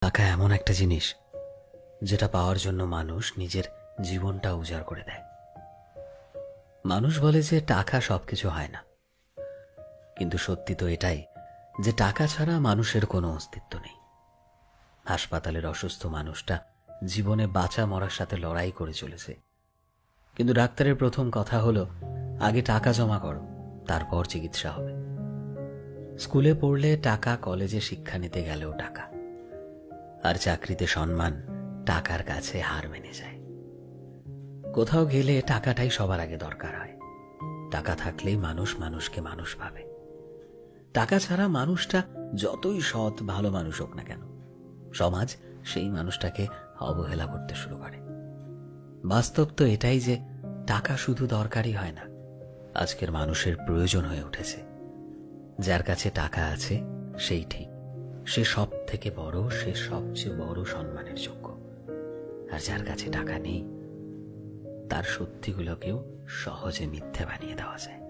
টাকা এমন একটা জিনিস যেটা পাওয়ার জন্য মানুষ নিজের জীবনটা উজাড় করে দেয়। মানুষ বলে যে টাকা সবকিছু হয় না, কিন্তু সত্যি তো এটাই যে টাকা ছাড়া মানুষের কোনো অস্তিত্ব নেই। হাসপাতালের অসুস্থ মানুষটা জীবনে বাঁচা মরার সাথে লড়াই করে চলেছে, কিন্তু ডাক্তারের প্রথম কথা হলো আগে টাকা জমা করো, তারপর চিকিৎসা হবে। স্কুলে পড়লে টাকা, কলেজে শিক্ষা নিতে গেলেও টাকা, আর চাকরিতে সম্মান টাকার কাছে হার মেনে যায়। কোথাও গেলে টাকাটাই সবার আগে দরকার হয়। টাকা থাকলেই মানুষ মানুষকে মানুষ ভাবে। টাকা ছাড়া মানুষটা যতই সৎ ভালো মানুষ হোক না কেন, সমাজ সেই মানুষটাকে অবহেলা করতে শুরু করে। বাস্তব তো এটাই যে টাকা শুধু দরকারই হয় না, আজকের মানুষের প্রয়োজন হয়ে উঠেছে। যার কাছে টাকা আছে সেই ঠিক, সে সব থেকে বড়, সে সবচেয়ে বড় সম্মানের যোগ্য। আর যার কাছে টাকা নেই, তার সত্যিগুলোকেও সহজে মিথ্যে বানিয়ে দেওয়া যায়।